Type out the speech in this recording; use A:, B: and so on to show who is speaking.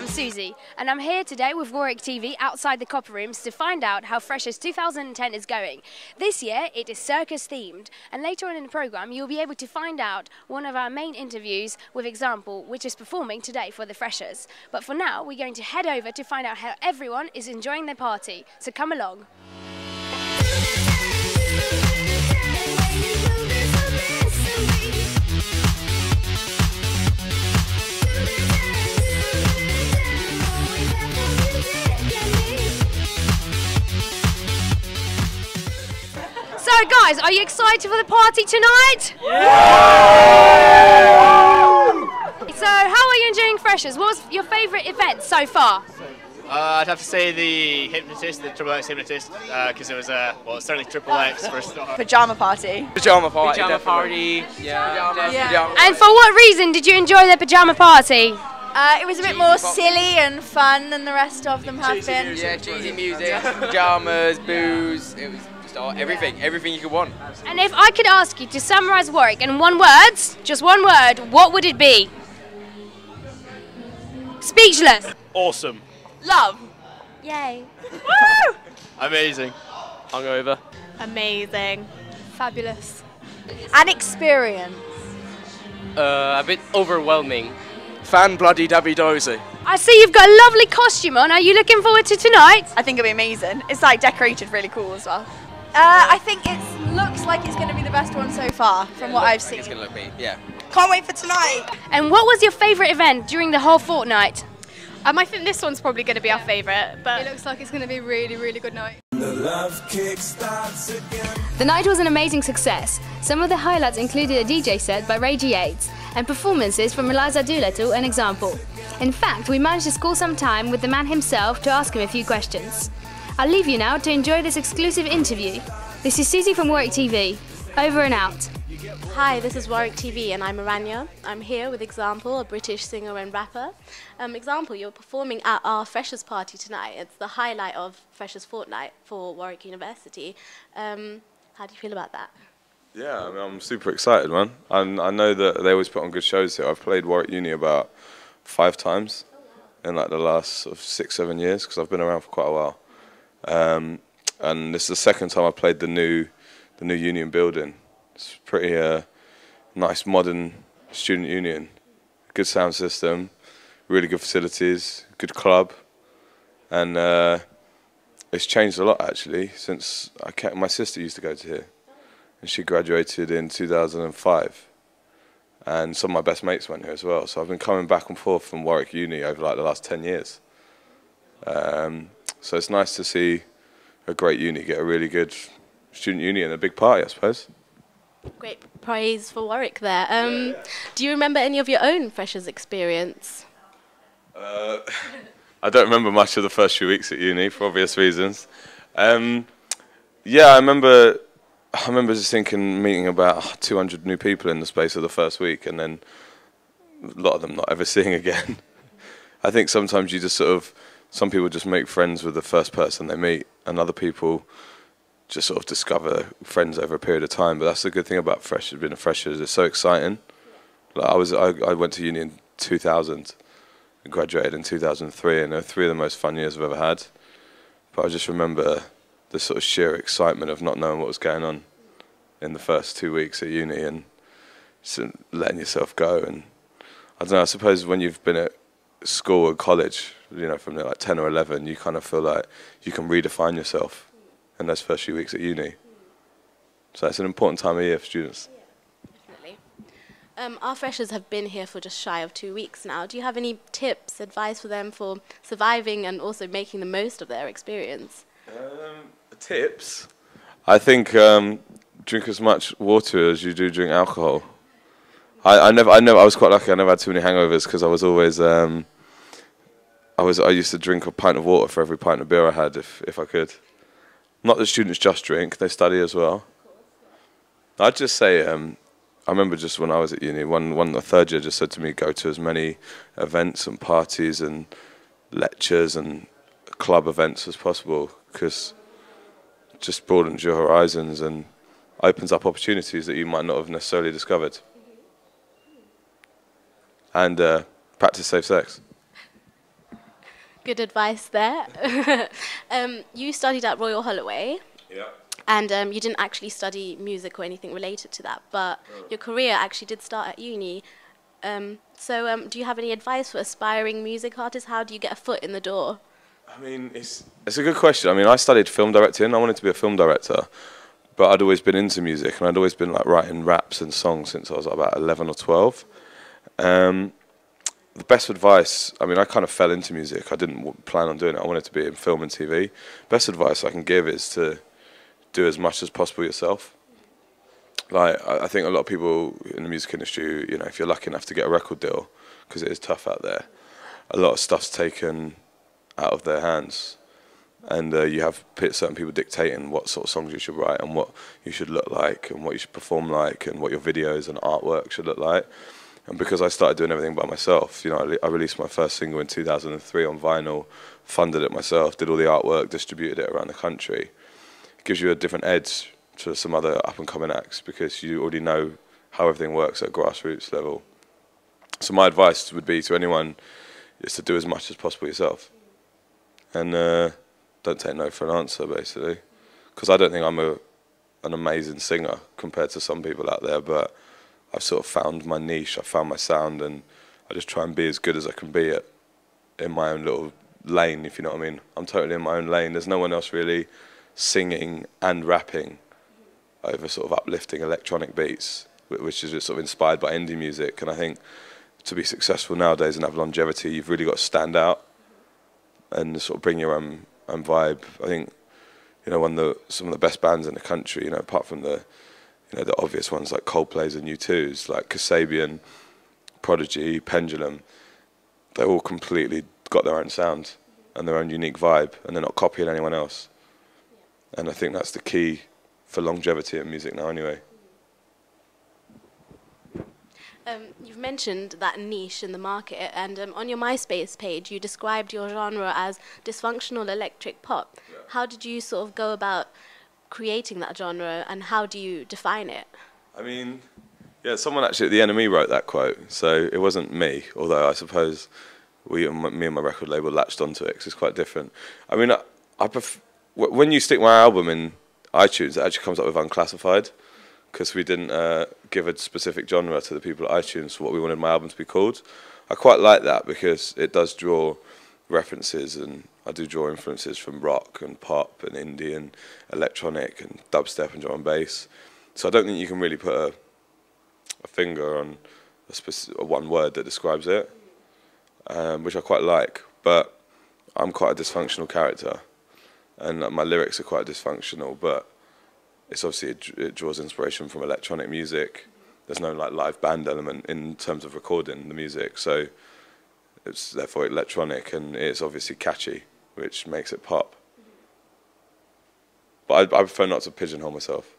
A: I'm Susie, and I'm here today with Warwick TV outside the Copper Rooms to find out how Freshers 2010 is going. This year it is circus themed, and later on in the programme you'll be able to find out one of our main interviews with Example, which is performing today for the Freshers. But for now we're going to head over to find out how everyone is enjoying their party, so come along. So guys, are you excited for the party tonight? Yeah! So how are you enjoying Freshers? What was your favourite event so far?
B: I'd have to say the hypnotist, the Triple X hypnotist, because it was well, certainly Triple X for a start.
C: Pajama party.
D: Pajama party.
E: Pajama party.
C: Yeah.
A: And for what reason did you enjoy the pajama party?
C: It was a bit more silly and fun than the rest of them have been.
D: Yeah, cheesy music, pajamas, booze. It was just everything you could want.
A: And if I could ask you to summarise Warwick in one word, just one word, what would it be? Speechless.
B: Awesome.
C: Love.
A: Yay.
C: Woo!
B: Amazing.
E: Hungover.
C: Amazing.
A: Fabulous.
C: An experience.
E: A bit overwhelming.
D: Fan bloody dabby dozy.
A: I see you've got a lovely costume on. Are you looking forward to tonight?
C: I think it'll be amazing. It's like decorated really cool as well. I think it looks like it's going to be the best one so far from what I've seen.
D: It's going to look yeah.
C: Can't wait for tonight.
A: And what was your favourite event during the whole fortnight?
F: I think this one's probably going to be our favourite, but
G: it looks like it's going to be a really, really good night.
H: The night was an amazing success. Some of the highlights included a DJ set by Ray G8 and performances from Eliza Doolittle and Example. In fact, we managed to score some time with the man himself to ask him a few questions. I'll leave you now to enjoy this exclusive interview. This is Susie from Warwick TV. Over and out.
I: Hi, this is Warwick TV and I'm Aranya. I'm here with Example, a British singer and rapper. Example, you're performing at our Freshers party tonight. It's the highlight of Freshers Fortnight for Warwick University. How do you feel about that?
J: Yeah, I mean, I'm super excited, man. I know that they always put on good shows here. I've played Warwick Uni about 5 times in like the last sort of 6-7 years because I've been around for quite a while. And this is the second time I've played the new union building. It's pretty nice, modern student union. Good sound system, really good facilities, good club, and it's changed a lot actually since my sister used to go to here, and she graduated in 2005, and some of my best mates went here as well. So I've been coming back and forth from Warwick Uni over like the last 10 years. So it's nice to see a great uni get a really good student union and a big party, I suppose.
I: Great praise for Warwick there. Do you remember any of your own Freshers experience?
J: I don't remember much of the first few weeks at uni for obvious reasons. Yeah, I remember just thinking, meeting about 200 new people in the space of the first week, and then a lot of them not ever seeing again. I think sometimes you just some people just make friends with the first person they meet, and other people just sort of discover friends over a period of time. But that's the good thing about being a fresher, is it's so exciting. Like I went to uni in 2000 and graduated in 2003, and they're 3 of the most fun years I've ever had. But I just remember the sort of sheer excitement of not knowing what was going on in the first 2 weeks at uni and just letting yourself go. And I don't know, I suppose when you've been at school or college, you know, from like 10 or 11, you kind of feel like you can redefine yourself in those first few weeks at uni. So it's an important time of year for students.
I: Yeah, definitely. Our Freshers have been here for just shy of 2 weeks now. Do you have any tips, advice for them for surviving and also making the most of their experience?
J: Tips? I think drink as much water as you do drink alcohol. I was quite lucky. I never had too many hangovers because I was always I used to drink a pint of water for every pint of beer I had if I could. Not that students just drink, they study as well. I'd just say, I remember just when I was at uni, the third year just said to me, go to as many events and parties and lectures and club events as possible, because it just broadens your horizons and opens up opportunities that you might not have necessarily discovered. And practice safe sex.
I: Good advice there. You studied at Royal Holloway.
J: Yeah.
I: And you didn't actually study music or anything related to that, but your career actually did start at uni. So do you have any advice for aspiring music artists? How do you get a foot in the door?
J: I mean, it's a good question. I mean, I studied film directing. I wanted to be a film director, but I'd always been into music, and I'd always been like writing raps and songs since I was about 11 or 12. The best advice, I mean, I kind of fell into music. I didn't plan on doing it. I wanted to be in film and TV. Best advice I can give is to do as much as possible yourself. Like, I think a lot of people in the music industry, you know, if you're lucky enough to get a record deal, because it is tough out there, a lot of stuff's taken out of their hands. And you have certain people dictating what sort of songs you should write and what you should look like and what you should perform like and what your videos and artwork should look like. And because I started doing everything by myself, you know, I released my first single in 2003 on vinyl, funded it myself, did all the artwork, distributed it around the country. It gives you a different edge to some other up-and-coming acts because you already know how everything works at a grassroots level. So my advice would be to anyone is to do as much as possible yourself. And don't take no for an answer, basically. Because I don't think I'm an amazing singer compared to some people out there, but I've sort of found my niche, I've found my sound, and I just try and be as good as I can be in my own little lane, if you know what I mean. I'm totally in my own lane. There's no one else really singing and rapping over sort of uplifting electronic beats, which is just sort of inspired by indie music. And I think to be successful nowadays and have longevity, you've really got to stand out and sort of bring your own vibe. I think, you know, some of the best bands in the country, you know, apart from the obvious ones like Coldplay's and U2's, like Kasabian, Prodigy, Pendulum, they're all completely got their own sound and their own unique vibe, and they're not copying anyone else. And I think that's the key for longevity in music now anyway.
I: You've mentioned that niche in the market, and on your MySpace page you described your genre as dysfunctional electric pop. Yeah. How did you sort of go about creating that genre, and how do you define it?
J: I mean, yeah, someone actually at the NME wrote that quote, so it wasn't me, although I suppose me and my record label latched onto it because it's quite different. I mean, when you stick my album in iTunes, it actually comes up with unclassified, because we didn't give a specific genre to the people at iTunes for what we wanted my album to be called. I quite like that because it does draw references, and I do draw influences from rock and pop and indie and electronic and dubstep and drum and bass. So I don't think you can really put a finger on a one word that describes it, which I quite like. But I'm quite a dysfunctional character, and my lyrics are quite dysfunctional, but it's obviously it draws inspiration from electronic music. There's no like live band element in terms of recording the music, so it's therefore electronic, and it's obviously catchy, which makes it pop. But I prefer not to pigeonhole myself.